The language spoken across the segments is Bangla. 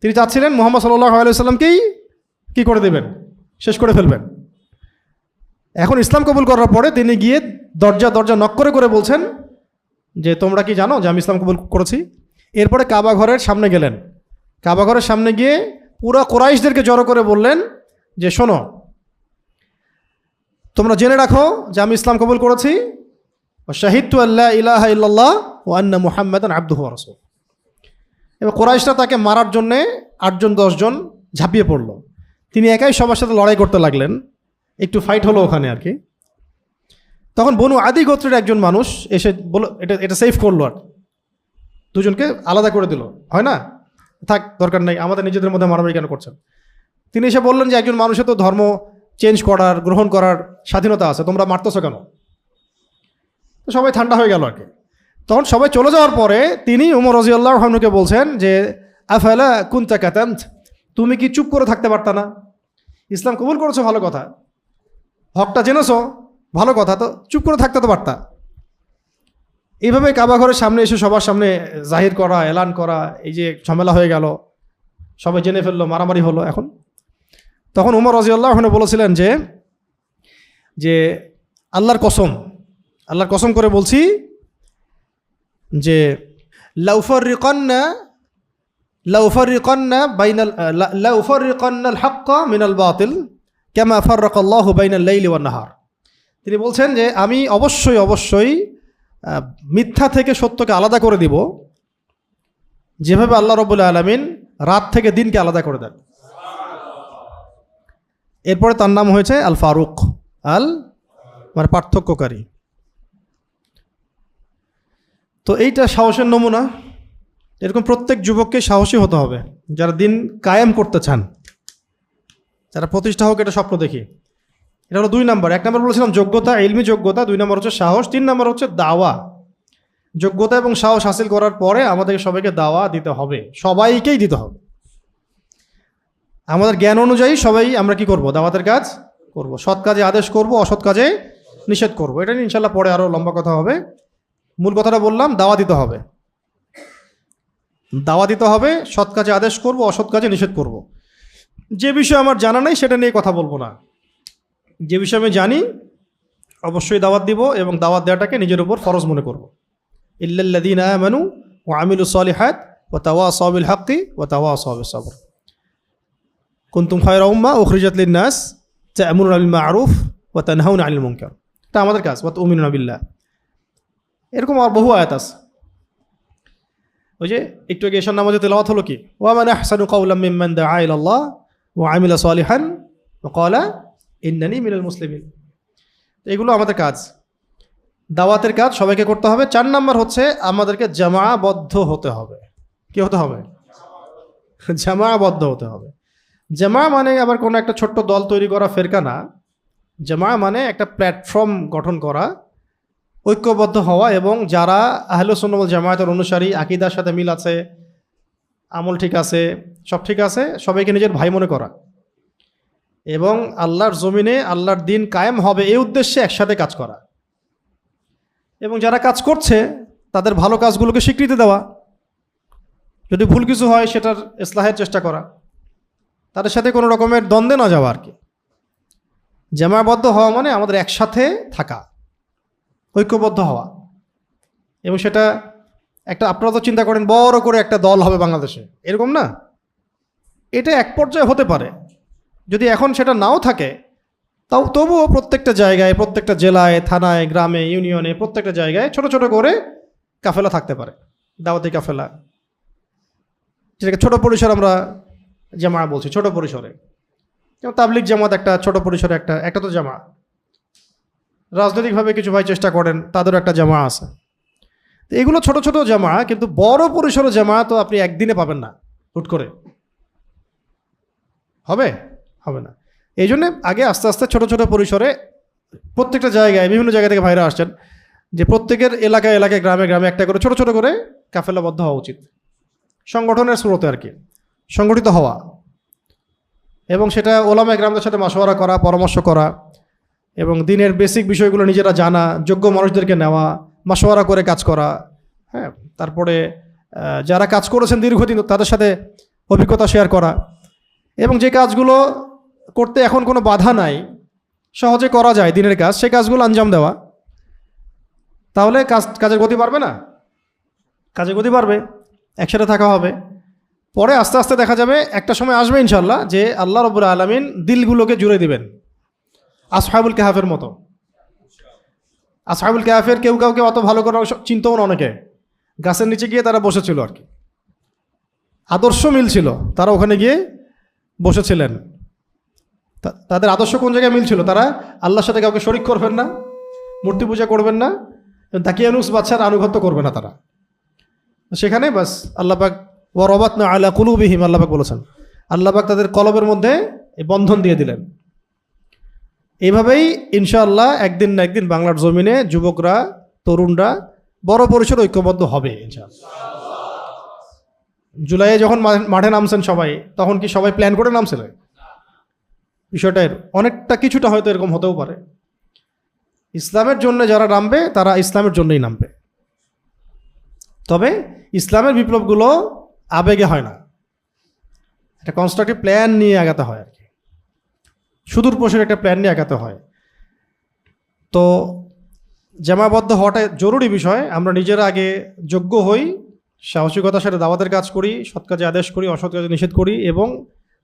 তিনি চাচ্ছিলেন মুহাম্মদ সাল্লাল্লাহু আলাইহি ওয়াসাল্লামকেই কী করে দেবেন, শেষ করে ফেলবেন। এখন ইসলাম কবুল করার পরে তিনি গিয়ে দরজা নক করে বলছেন যে তোমরা কি জানো যে আমি ইসলাম কবুল করেছি। এরপরে কাবা ঘরের সামনে গেলেন। কাবা ঘরের সামনে গিয়ে পুরো কুরাইশদেরকে জড়ো করে বললেন যে শোনো, তোমরা জেনে রাখো যে আমি ইসলাম কবুল করেছি, শাহিদতু আল্লা ইলাহা ইল্লাল্লাহ ওয়া আন্না মুহাম্মাদান আবদুহু ওয়া রাসূলুহু। এবার কুরাইশরা তাকে মারার জন্যে 8 জন 10 জন ঝাঁপিয়ে পড়ল। তিনি একাই সবার সাথে লড়াই করতে লাগলেন, একটু ফাইট হলো ওখানে আর কি। তখন বনু আদি গোত্রের একজন মানুষ এসে বলল, এটা সেভ করলো, আর দুজনকে আলাদা করে দিল। হয় না, থাক দরকার নেই, আমাদের নিজেদের মধ্যে মারামারি কেন করছেন। তিনি এসে বললেন যে একজন মানুষের তো ধর্ম চেঞ্জ করার, গ্রহণ করার স্বাধীনতা আছে, তোমরা মারতেছো কেন। তো সবাই ঠান্ডা হয়ে গেল আর কি। তখন সবাই চলে যাওয়ার পরে তিনি উমর রাদিয়াল্লাহু আনহুকে বলছেন যে আফালা কুনতা কাতামত, তুমি কি চুপ করে থাকতে পারতা না? ইসলাম কবুল করেছো ভালো কথা, হকটা জেনেছো ভালো কথা, তো চুপ করে থাকতে তো পারতা। এইভাবে কাবা ঘরের সামনে এসে সবার সামনে জাহির করা, এলান করা, এই যে ঝামেলা হয়ে গেল, সবাই জেনে ফেললো, মারামারি হলো। এখন তখন উমর রাদিয়াল্লাহু আনহু বলেছিলেন যে আল্লাহর কসম করে বলছি যে লাউফাররিকান্নাল হাক্কা মিনাল বাতিল কামা ফাররাকাল্লাহু বাইনাল লাইলি ওয়ান নাহার। তিনি বলছেন যে আমি অবশ্যই মিথ্যা থেকে সত্যকে আলাদা করে দিব, যেভাবে আল্লাহ রাব্বুল আলামিন রাত থেকে দিনকে আলাদা করে দেন। এরপরে তার নাম হয়েছে আল ফারুক, মানে পার্থক্যকারী। তো এইটা সাহসের নমুনা। এরকম প্রত্যেক যুবককে সাহসী হতে হবে যারা দিন কায়েম করতে চান, যারা প্রতিষ্ঠা হোক এটা স্বপ্ন দেখি। এটা হলো 2 নম্বর। 1 নম্বর বলেছিলাম যোগ্যতা, ইলমি যোগ্যতা। 2 নম্বর হচ্ছে সাহস। 3 নম্বর হচ্ছে দাওয়া। যোগ্যতা এবং সাহস হাসিল করার পরে আমাদের সবাইকে দাওয়া দিতে হবে, সবাইকেই দিতে হবে। আমাদের জ্ঞান অনুযায়ী সবাই আমরা কি করব, দাওয়াতের কাজ করব, সৎ কাজে আদেশ করব, অসৎ কাজে নিষেধ করব। এটা নিয়ে ইনশাল্লাহ পরে আরও লম্বা কথা হবে। মূল কথাটা বললাম, দাওয়া দিতে হবে, সৎ কাজে আদেশ করব, অসৎ কাজে নিষেধ করব। যে বিষয় আমার জানা নেই সেটা নিয়ে কথা বলবো না, যে বিষয় আমি জানি অবশ্যই দাওয়াত দিব, এবং দাওয়াত দেওয়াটাকে নিজের উপর ফরজ মনে করব। ইল্লাল্লাযীনা আমানু ওয়া আমিলুস সালিহাত ওয়া তাওয়াসাউ বিল হাক্কি ওয়া তাওয়াসাউ বিস সাবর কুনতুম খায়রা উম্মাহ উখরিজাত লিন-নাস তা'মুরুনা বিল মা'রুফ ওয়া তানহাউনা আনিল মুনকার। এটা আমাদের কাজ। ওয়া তু'মিনুনা বিল্লাহ। এরকম আর বহু আয়াত আছে। ওই যে একটু আগে এশার নামাজে তেলাওয়াত হলো কি, ওয়া মান আহসানু কাওলাম মিম্মান দাআ ইলাল্লাহ ওয়া আমিলা সালিহান ওয়া ক্বালা ইন্নানি মিনাল মুসলিমিন। এগুলো আমাদের কাজ, দাওয়াতের কাজ সবাইকে করতে হবে। 4 নম্বর হচ্ছে আমাদেরকে জামাআবদ্ধ হতে হবে। কি হতে হবে? জামাআবদ্ধ হতে হবে। জামা মানে আবার কোনো একটা ছোট্ট দল তৈরি করা, ফেরকা না। জামা মানে একটা প্ল্যাটফর্ম গঠন করা, ঐক্যবদ্ধ হওয়া, এবং যারা আহলে সুন্নাহ ওয়াল জামায়াতের অনুসারী, আকীদার সাথে মিল আছে, আমল ঠিক আছে, সব ঠিক আছে, সবাইকে নিজের ভাই মনে করা, এবং আল্লাহর জমিনে আল্লাহর দিন কায়েম হবে এই উদ্দেশ্যে একসাথে কাজ করা, এবং যারা কাজ করছে তাদের ভালো কাজগুলোকে স্বীকৃতি দেওয়া, যদি ভুল কিছু হয় সেটার ইসলাহের চেষ্টা করা, তাদের সাথে কোনো রকমের দ্বন্দ্বে না যাওয়া আর কি। জামায়াবদ্ধ হওয়া মানে আমাদের একসাথে থাকা, ঐক্যবদ্ধ হওয়া, এবং সেটা একটা, আপনারা তো চিন্তা করেন বড় করে একটা দল হবে বাংলাদেশে, এরকম না। এটা এক পর্যায়ে হতে পারে, যদি এখন সেটা নাও থাকে তাও তবুও প্রত্যেকটা জায়গায়, প্রত্যেকটা জেলায়, থানায়, গ্রামে, ইউনিয়নে, প্রত্যেকটা জায়গায় ছোট ছোট করে কাফেলা থাকতে পারে, দাওয়াতি কাফেলা, যেটাকে ছোট পরিসর আমরা জামা বলছি, ছোট পরিসরে। যেমন তাবলিগ জামাত একটা ছোট পরিসরে, একটা তো জামা। রাজনৈতিকভাবে কিছু ভাই চেষ্টা করেন, তাদেরও একটা জামা আছে। তো এগুলো ছোট ছোট জামা, কিন্তু বড় পরিসরে জামা তো আপনি একদিনে পাবেন না, হুট করে হবে না। এই জন্যে আগে আস্তে আস্তে ছোট ছোট পরিসরে প্রত্যেকটা জায়গায়, বিভিন্ন জায়গা থেকে ভাইরা আসছেন, যে প্রত্যেকের এলাকায় এলাকায়, গ্রামে গ্রামে একটা করে ছোট ছোট করে কাফেলাবদ্ধ হওয়া উচিত, সংগঠনের স্রোতে আর কি, সংগঠিত হওয়া, এবং সেটা ওলামা ইকরামদের সাথে মাশওয়ারা করা, পরামর্শ করা, এবং দিনের বেসিক বিষয়গুলো নিজেরা জানা, যোগ্য মানুষদেরকে নেওয়া, মাশওয়ারা করে কাজ করা। হ্যাঁ, তারপরে যারা কাজ করেছেন দীর্ঘদিন তাদের সাথে অভিজ্ঞতা শেয়ার করা, এবং যে কাজগুলো করতে এখন কোনো বাধা নাই, সহজে করা যায় দিনের কাজ, সেই কাজগুলো আঞ্জাম দেওয়া। তাহলে কাজের গতি বাড়বে না? কাজের গতি বাড়বে, একসাথে থাকা হবে। পরে আস্তে আস্তে দেখা যাবে একটা সময় আসবে ইনশাল্লাহ যে আল্লাহ রাব্বুল আলামিন দিলগুলোকে জুড়ে দিবেন, আসহাবুল কাহাফের মতো। আসহাবুল কাহাফের কেউ কাউকে অত ভালো করে চিনতেও না, অনেকে গাছের নিচে গিয়ে তারা বসেছিল আর কি, আদর্শ মিল ছিল, তারা ওখানে গিয়ে বসেছিলেন। তাদের আদর্শ কোন জায়গায় মিল ছিল? তারা আল্লাহর সাথে কাউকে শরিক করবেন না, মূর্তি পূজা করবেন না, দাকিয়ানুস বাদশার আনুগত্য করবে না তারা। সেখানে বাস আল্লাহ পাক ওয়ারাবাতনা আলা কুলুবিহিম, আল্লাহ পাক বলেছেন, আল্লাহ পাক তাদের কলবের মধ্যে এই বন্ধন দিয়ে দিলেন। এইভাবেই ইনশাআল্লাহ একদিন না একদিন বাংলার জমিনে যুবকরা, তরুণরা বড় পরিসর ঐক্যবদ্ধ হবে ইনশাআল্লাহ। জুলাইয়ে যখন মাঠে নামছেন সবাই, তখন কি সবাই প্ল্যান করে নামছিল? বিষয়টা অনেকটা কিছুটা হয়তো এরকম হতেও পারে। ইসলামের জন্য যারা নামবে তারা ইসলামের জন্যই নামবে। তবে ইসলামের বিপ্লবগুলো আবেগে হয় না, একটা কনস্ট্রাকটিভ প্ল্যান নিয়ে আগাতে হয় আর কি, সুদূর প্রসারী একটা প্ল্যান নিয়ে আগাতে হয়। তো জামাবদ্ধ হওয়াটা জরুরি বিষয়। আমরা নিজেরা আগে যোগ্য হই, সাহসিকতার সাথে দাওয়াতের কাজ করি, সৎ কাজে আদেশ করি, অসৎ কাজে নিষেধ করি, এবং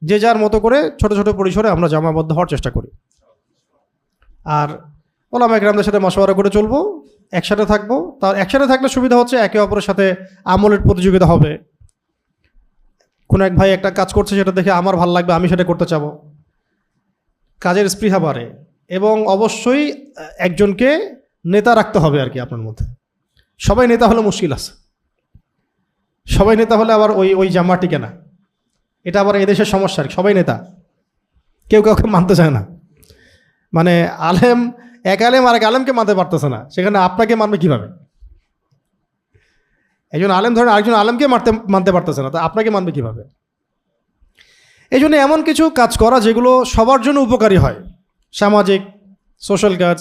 যে যার মতো করে ছোট ছোট পরিসরে আমরা জামাবদ্ধ হওয়ার চেষ্টা করি। আর ওলামা ইকরামদের সাথে মশওয়ারা করে চলবো, একসাথে থাকবো। তার একসাথে থাকলে সুবিধা হচ্ছে একে অপরের সাথে আমলের প্রতিযোগিতা হবে। কোনো এক ভাই একটা কাজ করছে, সেটা দেখে আমার ভালো লাগবে, আমি সেটা করতে চাবো, কাজের স্পৃহা বাড়ে। এবং অবশ্যই একজনকে নেতা রাখতে হবে আর কি আপনার মধ্যে। সবাই নেতা হলে মুশকিল আছে, সবাই নেতা হলে আবার ওই জামা টিকে না, এটা আবার এদেশের সমস্যা আর কি। সবাই নেতা, কেউ কাউকে মানতে চায় না। মানে আলেম, এক আলেম আর এক আলেমকে মানতে পারতেছে না, সেখানে আপনাকে মানবে কীভাবে? একজন আলেম ধরেন আরেকজন আলেমকে মানতে পারতেছে না, তা আপনাকে মানবে কীভাবে? এই জন্য এমন কিছু কাজ করা যেগুলো সবার জন্য উপকারী হয়, সামাজিক সোশ্যাল কাজ,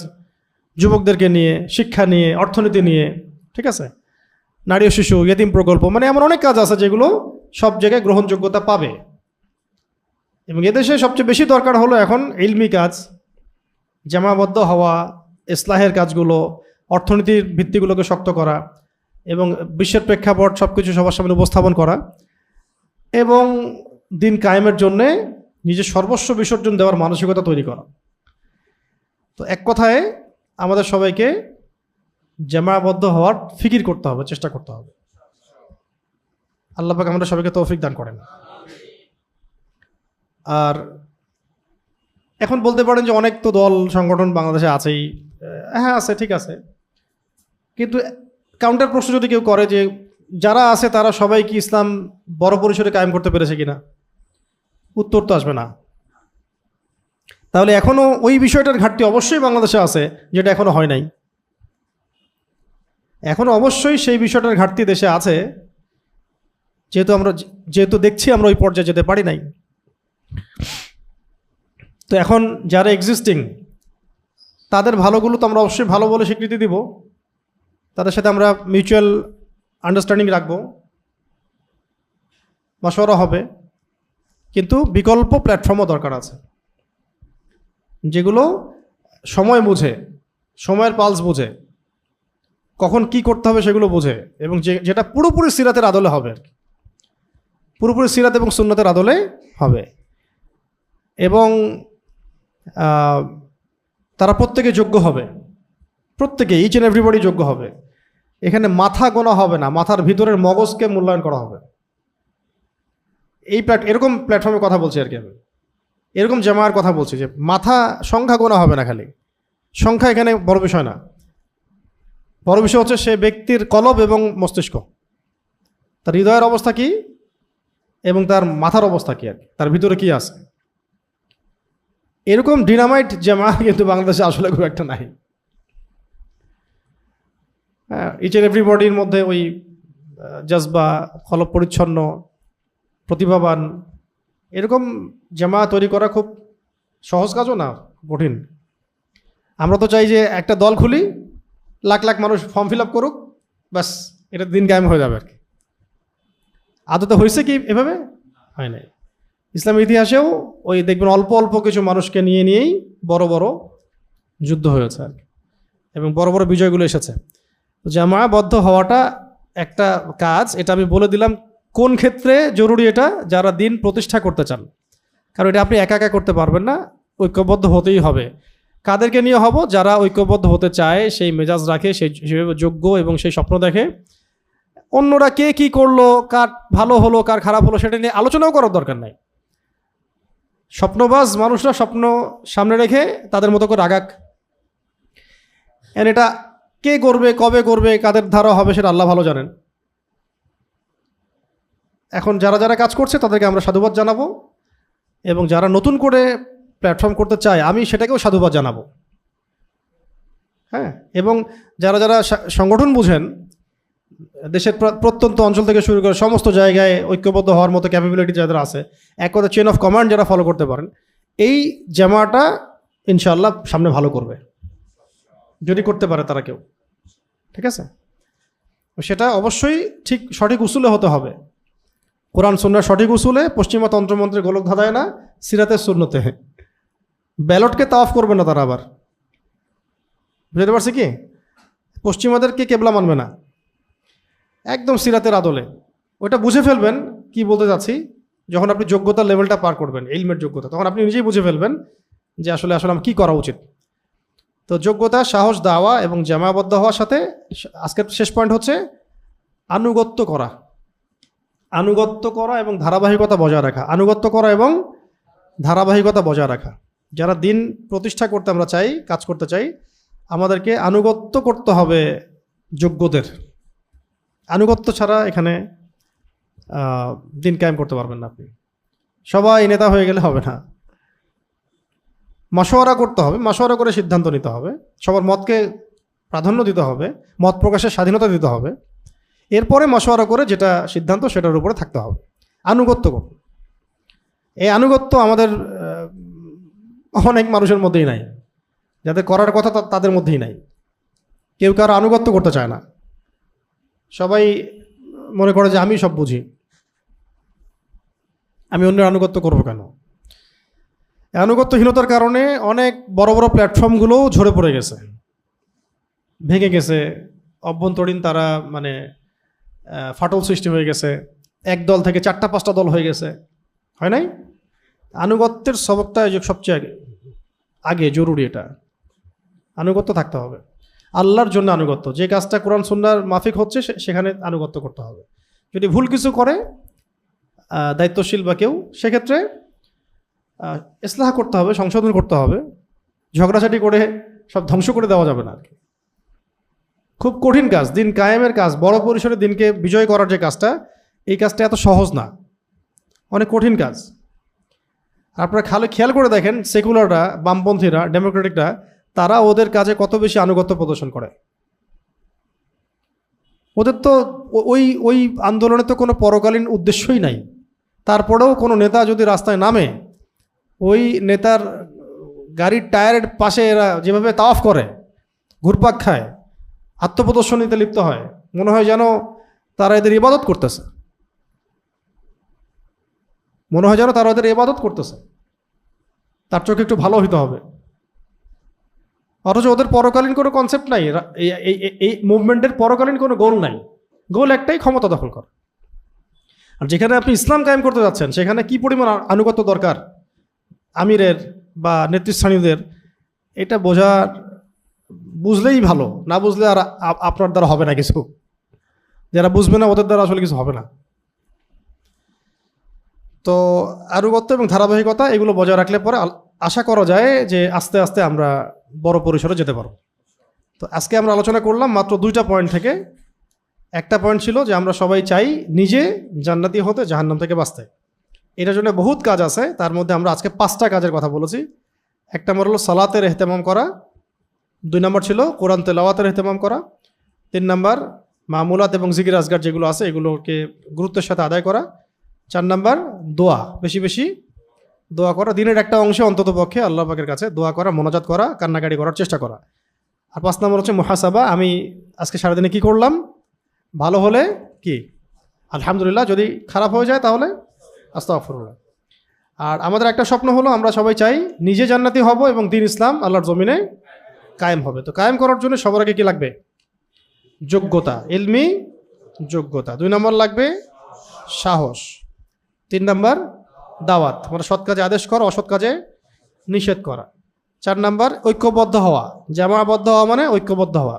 যুবকদেরকে নিয়ে, শিক্ষা নিয়ে, অর্থনীতি নিয়ে, ঠিক আছে, নারী ও শিশু, ইয়েতিম প্রকল্প, মানে এমন অনেক কাজ আছে যেগুলো সব জায়গায় গ্রহণযোগ্যতা পাবে। এবং এদেশে সবচেয়ে বেশি দরকার হলো এখন ইলমি কাজ, জামাবদ্ধ হওয়া, ইসলাহের কাজগুলো, অর্থনীতির ভিত্তিগুলোকে শক্ত করা, এবং বিশ্বের প্রেক্ষাপট সব কিছু সবার সামনে উপস্থাপন করা, এবং দিন কায়েমের জন্যে নিজের সর্বস্ব বিসর্জন দেওয়ার মানসিকতা তৈরি করা। তো এক কথায় আমাদের সবাইকে জামাবদ্ধ হওয়ার ফিকির করতে হবে, চেষ্টা করতে হবে। আল্লাহ পাক আমাদের সবাইকে তৌফিক দান করেন। আর এখন বলতে পারেন যে অনেক তো দল সংগঠন বাংলাদেশে আছেই, হ্যাঁ আছে, ঠিক আছে, কিন্তু কাউন্টার প্রশ্ন যদি কেউ করে যে যারা আছে তারা সবাই কি ইসলাম বড় পরিসরে কায়েম করতে পেরেছে কিনা, উত্তর তো আসবে না। তাহলে এখনও ওই বিষয়টার ঘাটতি অবশ্যই বাংলাদেশে আছে, যেটা এখনও হয় নাই। এখনও অবশ্যই সেই বিষয়টার ঘাটতি দেশে আছে, যেহেতু দেখছি আমরা ওই পর্যায়ে যেতে পারি নাই। তো এখন যারা এক্সিস্টিং, তাদের ভালোগুলো তো আমরা অবশ্যই ভালো বলে স্বীকৃতি দিব, তাদের সাথে আমরা মিউচুয়াল আন্ডারস্ট্যান্ডিং রাখবো, মশওয়ারা হবে। কিন্তু বিকল্প প্ল্যাটফর্মও দরকার আছে, যেগুলো সময় বুঝে, সময়ের পালস বুঝে, কখন কি করতে হবে সেগুলো বোঝে, এবং যেটা পুরোপুরি সিরাতের আদলে হবে আর কি, পুরোপুরি সিরাত এবং সুন্নতের আদলে হবে। এবং তারা প্রত্যেকে যোগ্য হবে, প্রত্যেকে, ইচ অ্যান্ড এভরিবডি যোগ্য হবে। এখানে মাথা গোনা হবে না, মাথার ভিতরের মগজকে মূল্যায়ন করা হবে। এরকম প্ল্যাটফর্মে কথা বলছি আর কি আমি, এরকম জামার কথা বলছি যে মাথা সংখ্যা গোনা হবে না, খালি সংখ্যা এখানে বড় বিষয় না। বড় বিষয় হচ্ছে সে ব্যক্তির কলব এবং মস্তিষ্ক, তার হৃদয়ের অবস্থা কি এবং তার মাথার অবস্থা কি, আর তার ভিতরে কি আছে। এরকম ডিনামাইট জামা কিন্তু বাংলাদেশে আসলে খুব একটা নাই। হ্যাঁ, ইচ অ্যান্ড এভরিবডির মধ্যে ওই জজবা, কলব পরিচ্ছন্ন, প্রতিভাবান, এরকম জামা তৈরি করা খুব সহজ কাজও না, কঠিন। আমরা তো চাই যে একটা দল খুলি, লাখ লাখ মানুষ ফর্ম ফিল আপ করুক, ব্যাস এটা দিন কায়েম হয়ে যাবে আর কি। আদতে হয়েছে কি এভাবে? হয় নাই। ইসলামের ইতিহাসেও ওই দেখবেন অল্প অল্প কিছু মানুষকে নিয়েই বড় বড় যুদ্ধ হয়েছে আর কি, এবং বড় বড় বিজয়গুলো এসেছে। জামায়াবদ্ধ হওয়াটা একটা কাজ, এটা আমি বলে দিলাম কোন ক্ষেত্রে জরুরি, এটা যারা দিন প্রতিষ্ঠা করতে চান, কারণ এটা আপনি একা একা করতে পারবেন না, ঐক্যবদ্ধ হতেই হবে। কাদেরকে নিয়ে হব? যারা ঐক্যবদ্ধ হতে চায়, সেই মেজাজ রাখে, সেই সেভাবে যোগ্য এবং সেই স্বপ্ন দেখে। অন্যরা কে কি করলো, কার ভালো হলো কার খারাপ হলো সেটা নিয়ে আলোচনাও করার দরকার নাই। স্বপ্নবাজ মানুষরা স্বপ্ন সামনে রেখে তাদের মতো করে আগাক। এটা কে করবে, কবে করবে, কাদের ধারা হবে সেটা আল্লাহ ভালো জানেন। এখন যারা যারা কাজ করছে তাদেরকে আমরা সাধুবাদ জানাবো, এবং যারা নতুন করে প্ল্যাটফর্ম করতে চায় আমি সেটাকেও সাধুবাদ জানাবো। হ্যাঁ, এবং যারা যারা সংগঠন বুঝেন, দেশের প্রত্যন্ত অঞ্চল থেকে শুরু করে সমস্ত জায়গায় ঐক্যবদ্ধ হওয়ার মতো ক্যাপাবিলিটি যাদের আছে, এক কথা চেন অফ কমান্ড যারা ফলো করতে পারেন, এই জামাটা ইনশাআল্লাহ সামনে ভালো করবে, যদি করতে পারে তারা কেউ। ঠিক আছে, সেটা অবশ্যই ঠিক সঠিক উসুলে হতে হবে, কোরআন সুন্নাহর সঠিক উসুলে, পশ্চিমা তন্ত্রমন্ত্রের গোলক ধাঁধায় না, সিরাতের সুন্নতে। ব্যালটকে তাওয়াফ করবে না তারা, আবার বুঝতে পারছি কি, পশ্চিমাদেরকে কেবলা মানবে না, একদম সিরাতের আদলে। ওটা বুঝে ফেলবেন কি বলতে যাচ্ছি, যখন আপনি যোগ্যতার লেভেলটা পার করবেন, ইলমের যোগ্যতা, তখন আপনি নিজেই বুঝে ফেলবেন যে আসলে আমার কী করা উচিত। তো যোগ্যতা, সাহস, দাওয়া এবং জামাবদ্ধ হওয়ার সাথে আজকের শেষ পয়েন্ট হচ্ছে আনুগত্য করা। আনুগত্য করা এবং ধারাবাহিকতা বজায় রাখা। আনুগত্য করা এবং ধারাবাহিকতা বজায় রাখা। যারা দিন প্রতিষ্ঠা করতে আমরা চাই, কাজ করতে চাই, আমাদেরকে আনুগত্য করতে হবে যোগ্যদের। আনুগত্য ছাড়া এখানে দিন কায়েম করতে পারবেন না আপনি। সবাই নেতা হয়ে গেলে হবে না, মশওয়ারা করতে হবে, মশওয়ারা করে সিদ্ধান্ত নিতে হবে, সবার মতকে প্রাধান্য দিতে হবে, মত প্রকাশের স্বাধীনতা দিতে হবে, এরপরে মশওয়ারা করে যেটা সিদ্ধান্ত সেটার উপরে থাকতে হবে। আনুগত্য করুন। এই আনুগত্য আমাদের অনেক মানুষের মধ্যেই নাই, যাদের করার কথা তাদের মধ্যেই নাই। কেউ কারো আনুগত্য করতে চায় না, সবাই মনে করে যে আমি সব বুঝি, আমি অন্যের আনুগত্য করবো কেন। আনুগত্যহীনতার কারণে অনেক বড় বড় প্ল্যাটফর্মগুলোও ঝরে পড়ে গেছে, ভেঙে গেছে, অভ্যন্তরীণ তারা ফাটল সৃষ্টি হয়ে গেছে, এক দল থেকে 4-5টা দল হয়ে গেছে, হয় নাই? আনুগত্যের সবকটা সবচেয়ে আগে জরুরি, এটা আনুগত্য থাকতে হবে। আল্লাহর জন্য আনুগত্য, যে কাজটা কোরআন সুন্নাহর মাফিক হচ্ছে সেখানে আনুগত্য করতে হবে। যদি ভুল কিছু করে দায়িত্বশীল বা কেউ, সেক্ষেত্রে ইসলাহ করতে হবে, সংশোধন করতে হবে। ঝগড়াঝাটি করে সব ধ্বংস করে দেওয়া যাবে না আর কি। খুব কঠিন কাজ, দিন কায়েমের কাজ, বড় পরিসরে দিনকে বিজয় করার যে কাজটা, এই কাজটা এত সহজ না, অনেক কঠিন কাজ। আপনারা খেয়াল করে দেখেন, সেকুলাররা, বামপন্থীরা, ডেমোক্রেটিকরা, তারা ওদের কাজে কত বেশি আনুগত্য প্রদর্শন করে। ওদের তো ওই আন্দোলনে তো কোনো পরকালীন উদ্দেশ্যই নাই। তারপরেও কোনো নেতা যদি রাস্তায় নামে, ওই নেতার গাড়ির টায়ারের পাশে এরা যেভাবে তাওয়াফ করে, ঘুরপাক খায়, আত্মপ্রদর্শনীতে লিপ্ত হয়, মনে হয় যেন তারা এদের ইবাদত করতেছে, মনে হয় যেন তারা এদের ইবাদত করতেছে। তার চোখে একটু ভালো হইতে হবে। অথচ ওদের পরকালীন কোনো কনসেপ্ট নাই, এই মুভমেন্টের পরকালীন কোনো গোল নাই। গোল একটাই, ক্ষমতা দখল করা। আর যেখানে আপনি ইসলাম কায়েম করতে যাচ্ছেন, সেখানে কি পরিমাণ আনুগত্য দরকার আমিরের বা নেতৃস্থানীয়দের, এটা বুঝলেই ভালো, না বুঝলে আর আপনার দ্বারা হবে না কিছু। যারা বুঝবে না ওদের দ্বারা আসলে কিছু হবে না। তো আনুগত্য এবং ধারাবাহিকতা এগুলো বজায় রাখলে পরে আশা করা যায় যে আস্তে আস্তে আমরা বড় পরিসরে যেতে পারব। তো আজকে আমরা আলোচনা করলাম মাত্র 2টা পয়েন্ট থেকে। একটা পয়েন্ট ছিল যে আমরা সবাই চাই নিজে জান্নাতি হতে, জাহান্নাম থেকে বাঁচতে। এটার জন্য বহুত কাজ আছে, তার মধ্যে আমরা আজকে 5টা কাজের কথা বলেছি। 1 নম্বর হলো সালাতের এহতেমাম করা, 2 নম্বর ছিল কোরআন তেলাওয়াতের এহতেমাম করা, 3 নম্বর মামুলাত এবং জিকির আজগার যেগুলো আছে এগুলোকে গুরুত্বের সাথে আদায় করা, 4 নম্বর দোয়া, বেশি বেশি দোয়া করা, দিনের একটা অংশে অন্তত পক্ষে আল্লাহ পাকের কাছে দোয়া করা, মোনাজাত করা, কান্নাকাটি করার চেষ্টা করা। আর 5 নম্বর হচ্ছে মুহাসাবা, আমি আজকে সারাদিনে কি করলাম, ভালো হলে কি আলহামদুলিল্লাহ, যদি খারাপ হয়ে যায় তাহলে আস্তাগফিরুল্লাহ। আর আমাদের একটা স্বপ্ন হলো আমরা সবাই চাই নিজে জান্নাতি হব এবং দ্বীন ইসলাম আল্লাহর জমিনে কায়েম হবে। তো কায়েম করার জন্য সবার আগে কি লাগবে? যোগ্যতা, ইলমি যোগ্যতা। 2 নম্বর লাগবে সাহস। 3 নম্বর দাওয়াত, মানে সৎ কাজে আদেশ করা, অসৎ কাজে নিষেধ করা। 4 নম্বর ঐক্যবদ্ধ হওয়া। জামাবদ্ধ হওয়া মানে ঐক্যবদ্ধ হওয়া।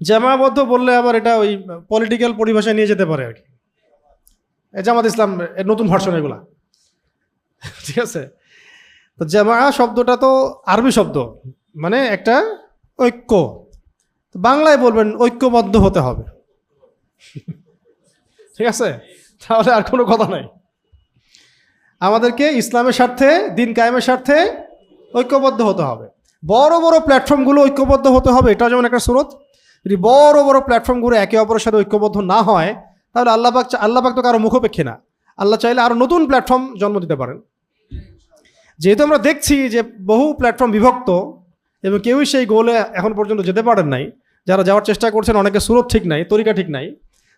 জামাবদ্ধ বললে আবার এটা ওই পলিটিক্যাল পরিভাষায় নিয়ে যেতে পারে আর কি। জামাত ইসলাম এর নতুন ভার্সন এগুলা, ঠিক আছে? তো জামা শব্দটা তো আরবি শব্দ, মানে একটা ঐক্য। বাংলায় বলবেন ঐক্যবদ্ধ হতে হবে, ঠিক আছে? তাহলে আর কোনো কথা নাই। আমাদেরকে ইসলামের স্বার্থে, দিন কায়েমের স্বার্থে ঐক্যবদ্ধ হতে হবে। বড় বড় প্ল্যাটফর্মগুলো ঐক্যবদ্ধ হতে হবে, এটা যেমন একটা সুরত। যদি বড় বড় প্ল্যাটফর্মগুলো একে অপরের সাথে ঐক্যবদ্ধ না হয়, তাহলে আল্লাহ পাক তো কারো মুখোপেক্ষী না। আল্লাহ চাইলে আরও নতুন প্ল্যাটফর্ম জন্ম দিতে পারেন। যেহেতু আমরা দেখছি যে বহু প্ল্যাটফর্ম বিভক্ত এবং কেউই সেই গোলে এখন পর্যন্ত যেতে পারেন নাই, যারা যাওয়ার চেষ্টা করছেন অনেকে সুরত ঠিক নাই, তরিকা ঠিক নাই,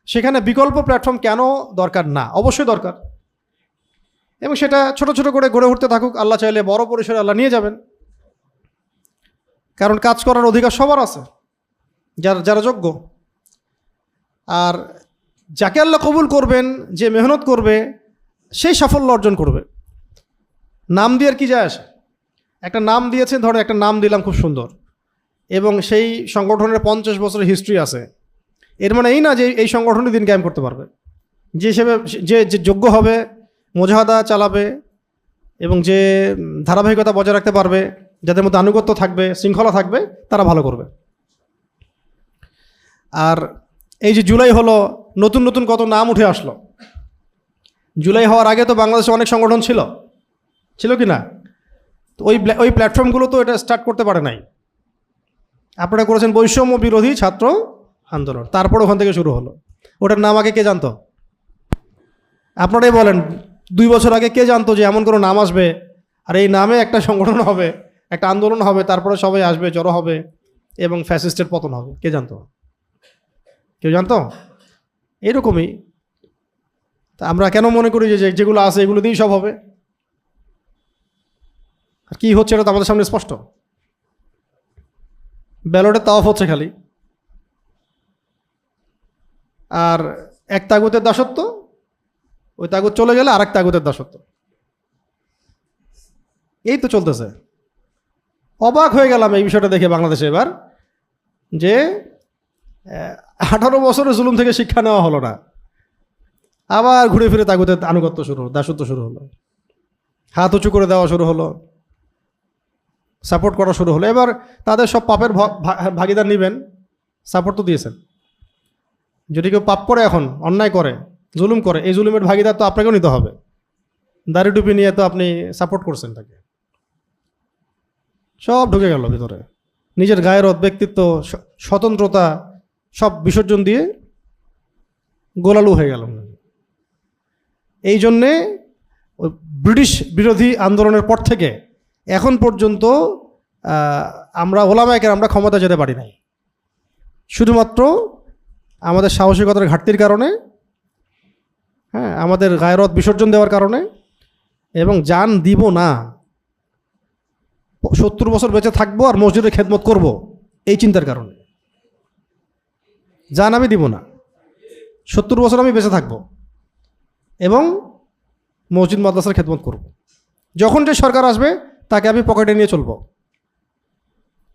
সেখানে বিকল্প প্ল্যাটফর্ম কেন দরকার না? অবশ্যই দরকার। এবং সেটা ছোট ছোট করে গড়ে উঠতে থাকুক। আল্লাহ চাইলে বড় পরিসরে আল্লাহ নিয়ে যাবেন, কারণ কাজ করার অধিকার সবার আছে, যারা যোগ্য। আর যাকে আল্লাহ কবুল করবেন, যে মেহনত করবে, সেই সাফল্য অর্জন করবে। নাম দিয়ে আর কি যায় আসে? একটা নাম দিয়েছেন, ধরো একটা নাম দিলাম খুব সুন্দর, এবং সেই সংগঠনের 50 বছরের হিস্ট্রি আছে, এর মানে এই না যে এই সংগঠনই দিন কায়েম করতে পারবে। যে হিসেবে যে যোগ্য হবে, মুজাহাদা চালাবে এবং যে ধারাবাহিকতা বজায় রাখতে পারবে, যাদের মধ্যে আনুগত্য থাকবে, শৃঙ্খলা থাকবে, তারা ভালো করবে। আর এই যে জুলাই হলো, নতুন নতুন কত নাম উঠে আসলো। জুলাই হওয়ার আগে তো বাংলাদেশে অনেক সংগঠন ছিল কি না? তো ওই প্ল্যাটফর্মগুলো তো এটা স্টার্ট করতে পারে নাই। আপনারা করেছেন বৈষম্য বিরোধী ছাত্র আন্দোলন, তারপর ওখান থেকে শুরু হলো। ওটার নাম আগে কে জানতো? আপনারাই বলেন, 2 বছর আগে কে জানতো যে এমন কোনো নাম আসবে, আর এই নামে একটা সংগঠন হবে, একটা আন্দোলন হবে, তারপরে সবাই আসবে, জড়ো হবে এবং ফ্যাসিস্টের পতন হবে? কে জানতো? কেউ জানতো? এরকমই তা আমরা কেন মনে করি যে যেগুলো আছে এগুলো দিয়েই সব হবে? আর কী হচ্ছে এটা তো আমাদের সামনে স্পষ্ট। ব্যালটে তাওয়াফ হচ্ছে খালি, আর এক তাগুতের দাসত্ব, ওই তাগুত চলে গেলে আর এক তাগুতের দাসত্ব, এই তো চলতেছে। অবাক হয়ে গেলাম এই বিষয়টা দেখে বাংলাদেশে এবার, যে 18 বছরের জুলুম থেকে শিক্ষা নেওয়া হলো না, আবার ঘুরে ফিরে তাগুতের আনুগত্য শুরু হলো, দাসত্ব শুরু হলো, হাত উঁচু করে দেওয়া শুরু হলো, সাপোর্ট করা শুরু হলো। এবার তাদের সব পাপের ভাগিদার নেবেন। সাপোর্ট তো দিয়েছেন, যদি কেউ পাপ করে, এখন অন্যায় করে, জুলুম করে, এই জুলুমের ভাগিদার তো আপনাকেও নিতে হবে। দাড়ি টুপি নিয়ে তো আপনি সাপোর্ট করছেন তাকে, সব ঢুকে গেল ভিতরে। নিজের গায়রত, ব্যক্তিত্ব, স্বতন্ত্রতা সব বিসর্জন দিয়ে গোলালু হয়ে গেল। এই জন্যে ওই ব্রিটিশ বিরোধী আন্দোলনের পর থেকে এখন পর্যন্ত আমরা ওলামায়ে আমরা ক্ষমতা যেতে পারি নাই, শুধুমাত্র আমাদের সাহসিকতার ঘাটতির কারণে, হ্যাঁ, আমাদের গায়রত বিসর্জন দেওয়ার কারণে, এবং জান দিব না, 70 বছর বেঁচে থাকবো আর মসজিদের খেদমত করব, এই চিন্তার কারণে জান আমি দিব না। 70 বছর আমি বেঁচে থাকবো এবং মসজিদ মাদ্রাসার খেদমত করব। যখন যে সরকার আসবে তাকে আমি পকেটে নিয়ে চলবো,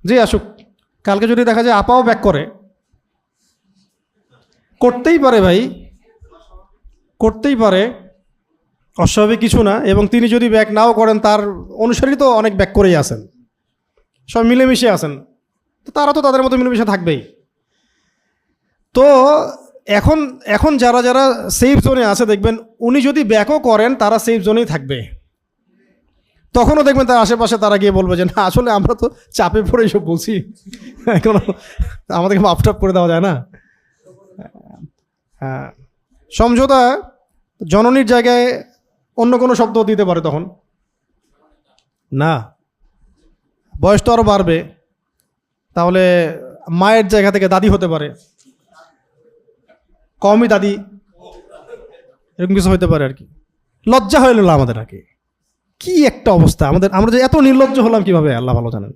যে আসুক। কালকে যদি দেখা যায় আপাও ব্যাক করে, করতেই পারে ভাই, করতেই পারে, অস্বাভাবিক কিছু না। এবং তিনি যদি ব্যাক নাও করেন, তার অনুসারী তো অনেক ব্যাক করেই আছেন, সব মিলেমিশে আছেন, তো তারা তো তাদের মতো মিলেমিশে থাকবেই। তো এখন যারা যারা সেফ জোনে আছে, দেখবেন উনি যদি ব্যাকও করেন, তারা সেফ জোনেই থাকবে। তখনও দেখবেন তার আশেপাশে তারা গিয়ে বলবে যে না, আসলে আমরা তো চাপে পড়ে সব বলছি, এখন আমাদেরকে মাফটাপ করে দেওয়া যায় না। হ্যাঁ, সমঝোতা জননীর জায়গায় অন্য কোনো শব্দ দিতে পারে, তখন না, বয়স তো আরও বাড়বে, তাহলে মায়ের জায়গা থেকে দাদি হতে পারে, কমই দাদি, এরকম কিছু হতে পারে আর কি। লজ্জা হয়ে গেল আমাদের আগে। কি একটা অবস্থা আমাদের, আমরা যে এত নির্লজ্জ হলাম কিভাবে আল্লাহ ভালো জানেন।